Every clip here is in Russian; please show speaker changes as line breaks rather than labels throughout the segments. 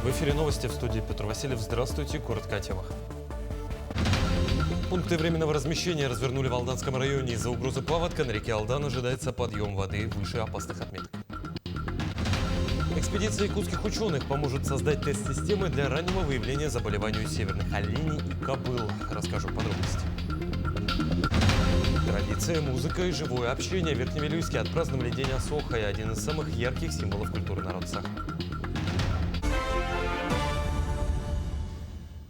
В эфире новости, в студии Петр Васильев. Здравствуйте. Коротко о темах. Пункты временного размещения развернули в Алданском районе. Из-за угрозы паводка на реке Алдан ожидается подъем воды выше опасных отметок. Экспедиция якутских ученых поможет создать тест-системы для раннего выявления заболеваний у северных оленей и кобыл. Расскажу подробности. Традиция, музыка и живое общение. В Верхневилюйске отпраздновали День Асохая, один из самых ярких символов культуры народа Саха.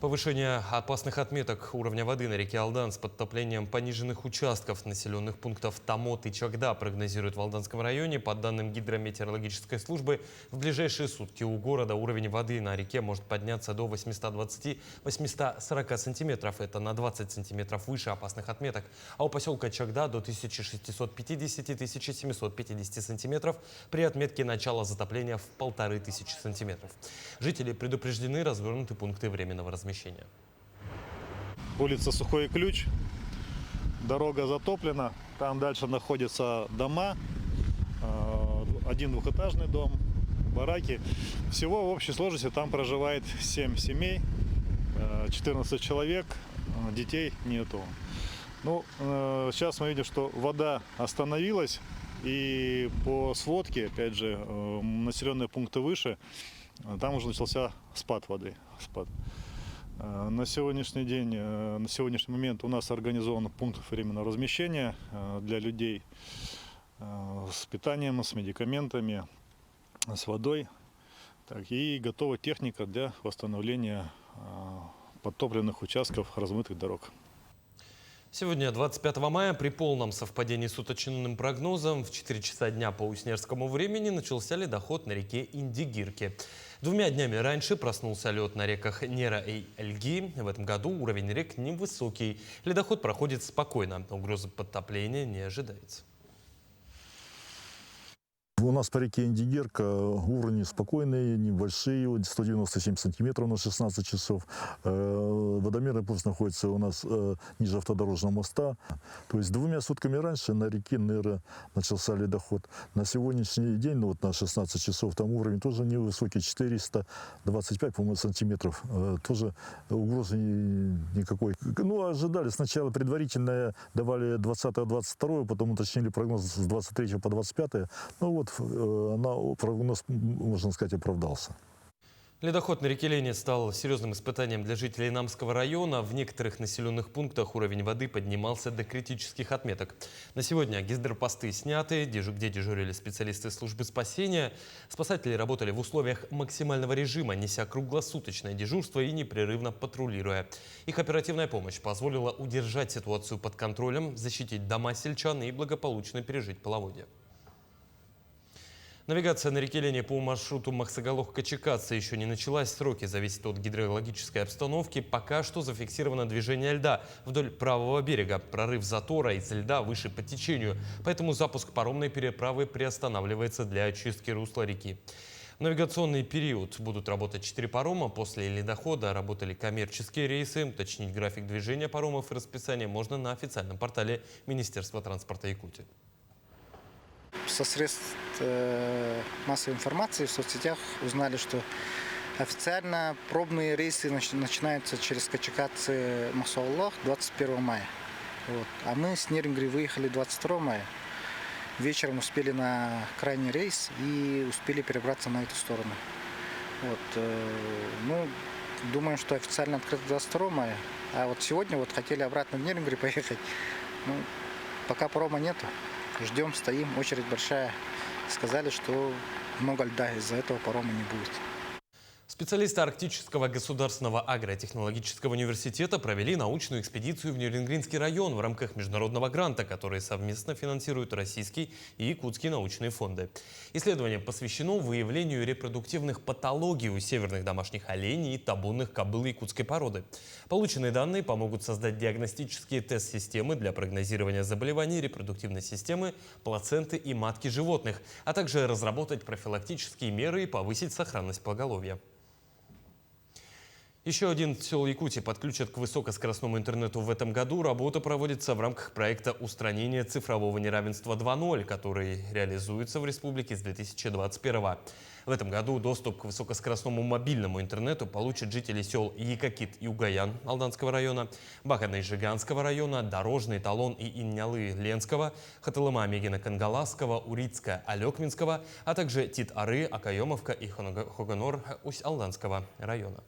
Повышение опасных отметок уровня воды на реке Алдан с подтоплением пониженных участков населенных пунктов Тамот и Чагда прогнозируют в Алданском районе. По данным гидрометеорологической службы, в ближайшие сутки у города уровень воды на реке может подняться до 820-840 сантиметров. Это на 20 сантиметров выше опасных отметок. А у поселка Чагда до 1650-1750 сантиметров при отметке начала затопления в 1500 сантиметров. Жители предупреждены, развернуты пункты временного размещения.
Улица Сухой Ключ, дорога затоплена, там дальше находятся дома, один двухэтажный дом, бараки. Всего в общей сложности там проживает 7 семей, 14 человек, детей нету. Ну, сейчас мы видим, что вода остановилась, и по сводке, опять же, населенные пункты выше, там уже начался спад воды. На сегодняшний день, на сегодняшний момент у нас организован пункт временного размещения для людей с питанием, с медикаментами, с водой. Так, и готова техника для восстановления подтопленных участков размытых дорог.
Сегодня, 25 мая, при полном совпадении с уточненным прогнозом, в 4 часа дня по уснерскому времени начался ледоход на реке Индигирке. 2 днями раньше проснулся лед на реках Нера и Эльги. В этом году уровень рек невысокий. Ледоход проходит спокойно. Угрозы подтопления не ожидается.
У нас по реке Индигирка уровни спокойные, небольшие, 197 сантиметров на 16 часов. Водомерный пульс находится у нас ниже автодорожного моста. То есть 2 сутками раньше на реке Нера начался ледоход. На сегодняшний день, ну вот на 16 часов, там уровень тоже невысокий, 425, по-моему, сантиметров. Тоже угрозы никакой. Ну, ожидали сначала предварительно, давали 20-22, потом уточнили прогноз с 23 по 25. Ну вот, прогноз, можно сказать, оправдался.
Ледоход на реке Лени стал серьезным испытанием для жителей Намского района. В некоторых населенных пунктах уровень воды поднимался до критических отметок. На сегодня гидропосты сняты, где дежурили специалисты службы спасения. Спасатели работали в условиях максимального режима, неся круглосуточное дежурство и непрерывно патрулируя. Их оперативная помощь позволила удержать ситуацию под контролем, защитить дома сельчан и благополучно пережить половодье. Навигация на реке Лени по маршруту Махсоголох-Качекаца еще не началась. Сроки зависят от гидрологической обстановки. Пока что зафиксировано движение льда вдоль правого берега. Прорыв затора из льда выше по течению. Поэтому запуск паромной переправы приостанавливается для очистки русла реки. В навигационный период будут работать 4 парома. После ледохода работали коммерческие рейсы. Уточнить график движения паромов и расписание можно на официальном портале Министерства транспорта Якутии.
Со средств массовой информации в соцсетях узнали, что официально пробные рейсы начинаются через Качекацы Махсоголох 21 мая. Вот. А мы с Нерюнгри выехали 22 мая. Вечером успели на крайний рейс и успели перебраться на эту сторону. Вот. Ну, думаем, что официально открыто 22 мая. А вот сегодня вот хотели обратно в Нерюнгри поехать. Ну, пока парома нету. Ждем, стоим, очередь большая. Сказали, что много льда, из-за этого парома не будет.
Специалисты Арктического государственного агротехнологического университета провели научную экспедицию в Нерюнгринский район в рамках международного гранта, который совместно финансируют российский и якутские научные фонды. Исследование посвящено выявлению репродуктивных патологий у северных домашних оленей и табунных кобыл якутской породы. Полученные данные помогут создать диагностические тест-системы для прогнозирования заболеваний репродуктивной системы, плаценты и матки животных, а также разработать профилактические меры и повысить сохранность поголовья. Еще 11 сел Якутии подключат к высокоскоростному интернету в этом году. Работа проводится в рамках проекта устранения цифрового неравенства 2.0, который реализуется в республике с 2021. В этом году доступ к высокоскоростному мобильному интернету получат жители сел Якакит и Угаян Алданского района, Баканы-Жиганского района, Дорожный, Талон и Иннялы Ленского, Хатылыма Мегина-Кангаласского, Урицка, Алекминского, а также Тит-Ары, Акаемовка и Хоганор Усть-Алданского района.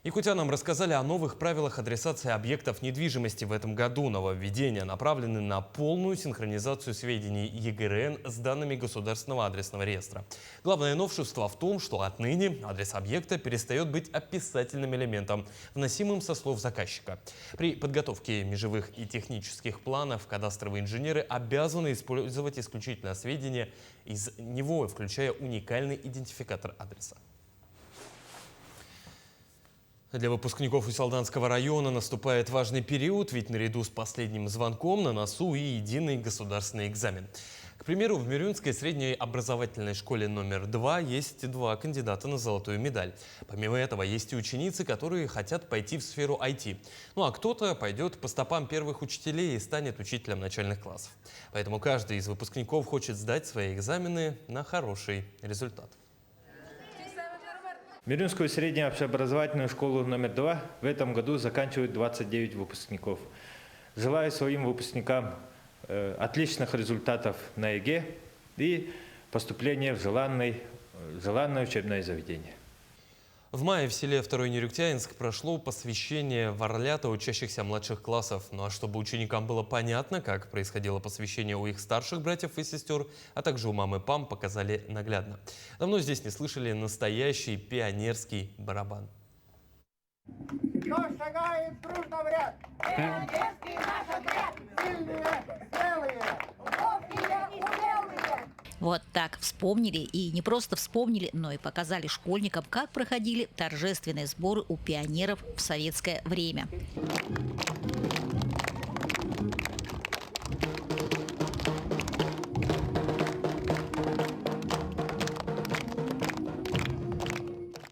Якутянам рассказали о новых правилах адресации объектов недвижимости в этом году. Нововведения направлены на полную синхронизацию сведений ЕГРН с данными Государственного адресного реестра. Главное новшество в том, что отныне адрес объекта перестает быть описательным элементом, вносимым со слов заказчика. При подготовке межевых и технических планов кадастровые инженеры обязаны использовать исключительно сведения из него, включая уникальный идентификатор адреса. Для выпускников Усть-Алданского района наступает важный период, ведь наряду с последним звонком на носу и единый государственный экзамен. К примеру, в Мирюнской средней образовательной школе номер 2 есть 2 кандидата на золотую медаль. Помимо этого, есть и ученицы, которые хотят пойти в сферу IT. Ну а кто-то пойдет по стопам первых учителей и станет учителем начальных классов. Поэтому каждый из выпускников хочет сдать свои экзамены на хороший результат.
Мирюнскую среднюю общеобразовательную школу номер 2 в этом году заканчивают 29 выпускников. Желаю своим выпускникам отличных результатов на ЕГЭ и поступления в желанное учебное заведение.
В мае в селе Второй Нерюктянинск прошло посвящение в Орлята учащихся младших классов. Ну а чтобы ученикам было понятно, как происходило посвящение у их старших братьев и сестер, а также у мамы ПАМ, показали наглядно. Давно здесь не слышали настоящий пионерский барабан.
Кто шагает дружно в ряд? Пионерский наш отряд! Сильные, смелые, ловкие, умелые!
Вот так вспомнили, и не просто вспомнили, но и показали школьникам, как проходили торжественные сборы у пионеров в советское время.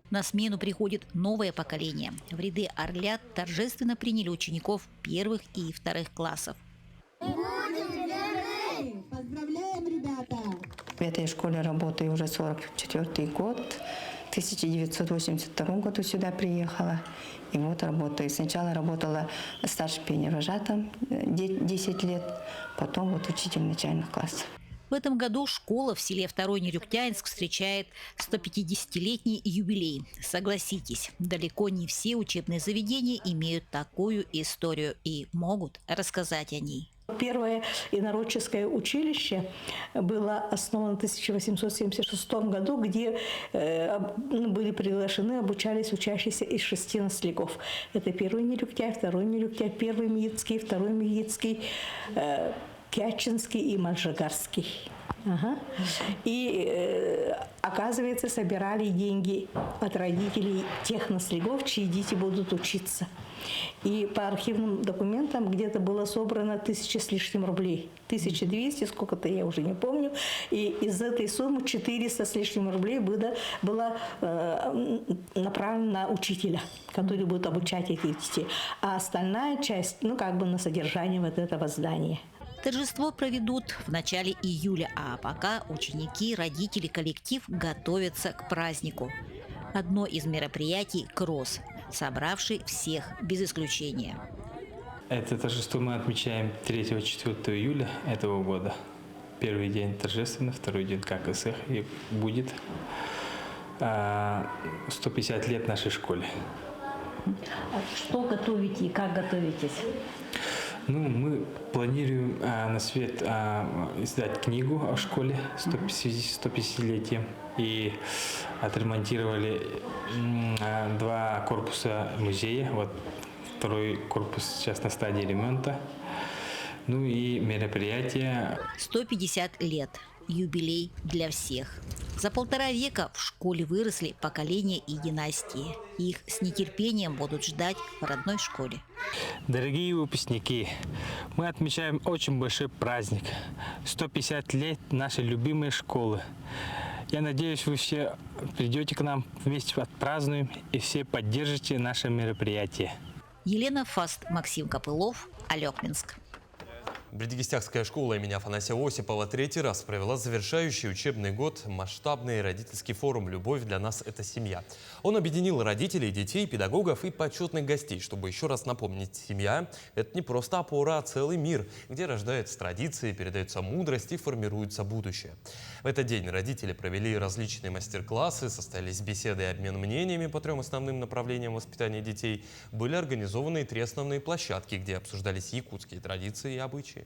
На смену приходит новое поколение. В ряды орлят торжественно приняли учеников первых и вторых классов.
Поздравляем, ребята!
В этой школе работаю уже 44-й год. В 1982 году сюда приехала. И вот работаю. Сначала работала старшим пионервожатым 10 лет, потом вот учитель начальных классов.
В этом году школа в селе Второй Нерюктянинск встречает 150-летний юбилей. Согласитесь, далеко не все учебные заведения имеют такую историю и могут рассказать о ней.
Первое инородческое училище было основано в 1876 году, где были приглашены, обучались учащиеся из 6 наследников. Это первый Нерюктя, второй Нерюктя, первый Миицкий, второй Миицкий, Кячинский и Манжагарский. Ага. И, оказывается, собирали деньги от родителей тех наследников, чьи дети будут учиться. И по архивным документам где-то было собрано 1000 с лишним рублей. 1200, сколько-то я уже не помню. И из этой суммы 400 с лишним рублей было направлено на учителя, который будет обучать этих детей. А остальная часть, на содержание вот этого здания.
Торжество проведут в начале июля, а пока ученики, родители, коллектив готовятся к празднику. Одно из мероприятий – кросс, собравший всех без исключения.
Это торжество мы отмечаем 3-4 июля этого года. Первый день торжественно, второй день как ИСЭХ, и будет 150 лет нашей школе.
Что готовите и как готовитесь?
Мы планируем на свет издать книгу о школе 150-летия. И отремонтировали 2 корпуса музея. Вот второй корпус сейчас на стадии ремонта. И мероприятие.
150 лет. Юбилей для всех. За 1,5 века в школе выросли поколения и династии. Их с нетерпением будут ждать в родной школе.
Дорогие выпускники, мы отмечаем очень большой праздник. 150 лет нашей любимой школы. Я надеюсь, вы все придете к нам, вместе отпразднуем и все поддержите наше мероприятие.
Елена Фаст, Максим Копылов, Алекминск.
Бридигистякская школа имени Афанасия Осипова третий раз провела завершающий учебный год масштабный родительский форум «Любовь для нас – это семья». Он объединил родителей, детей, педагогов и почетных гостей, чтобы еще раз напомнить: семья – это не просто опора, а целый мир, где рождаются традиции, передается мудрость и формируется будущее. В этот день родители провели различные мастер-классы, состоялись беседы и обмен мнениями по 3 основным направлениям воспитания детей. Были организованы 3 основные площадки, где обсуждались якутские традиции и обычаи.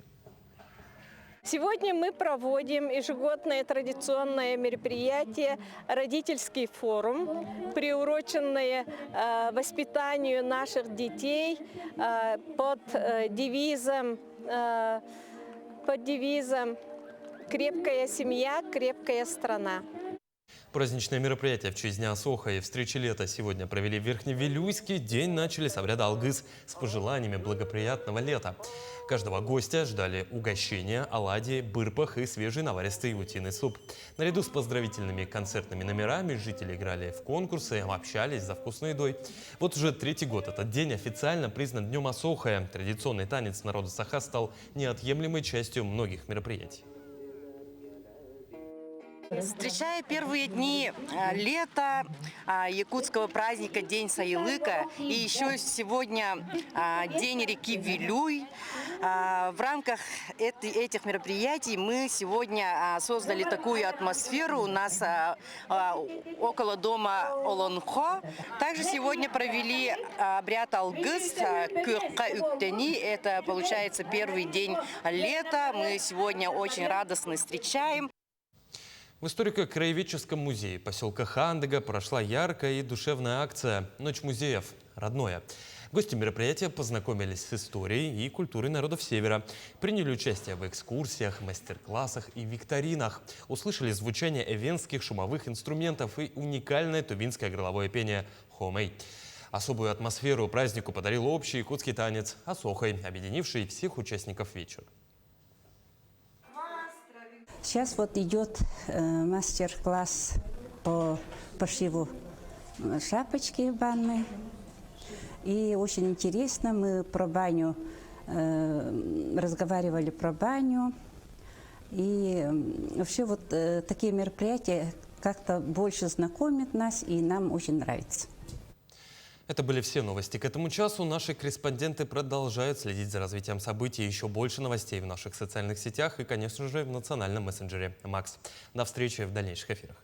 Сегодня мы проводим ежегодное традиционное мероприятие «Родительский форум», приуроченное воспитанию наших детей под девизом «Крепкая семья, крепкая страна».
Праздничное мероприятие в честь Дня Асоха и встречи лета сегодня провели в Верхневилюйске. День начали с обряда алгыс с пожеланиями благоприятного лета. Каждого гостя ждали угощения, оладьи, бырпах и свежий наваристый утиный суп. Наряду с поздравительными концертными номерами жители играли в конкурсы, общались за вкусной едой. Вот уже 3-й год этот день официально признан Днем Асоха. Традиционный танец народа Саха стал неотъемлемой частью многих мероприятий.
Встречая первые дни лета, якутского праздника День Саилыка, и еще сегодня День реки Вилюй, в рамках этих мероприятий мы сегодня создали такую атмосферу у нас около дома Олонхо. Также сегодня провели обряд алгыс, это получается первый день лета. Мы сегодня очень радостно встречаем.
В историко-краеведческом музее поселка Хандыга прошла яркая и душевная акция «Ночь музеев. Родное». Гости мероприятия познакомились с историей и культурой народов Севера, приняли участие в экскурсиях, мастер-классах и викторинах, услышали звучание эвенских шумовых инструментов и уникальное тувинское горловое пение «Хомей». Особую атмосферу празднику подарил общий якутский танец «Асохой», объединивший всех участников вечера.
Сейчас вот идет мастер-класс по пошиву шапочки банной. И очень интересно, мы про баню разговаривали про баню. И вообще вот такие мероприятия как-то больше знакомят нас, и нам очень нравится.
Это были все новости к этому часу. Наши корреспонденты продолжают следить за развитием событий. Еще больше новостей в наших социальных сетях и, конечно же, в национальном мессенджере Макс. До встречи в дальнейших эфирах.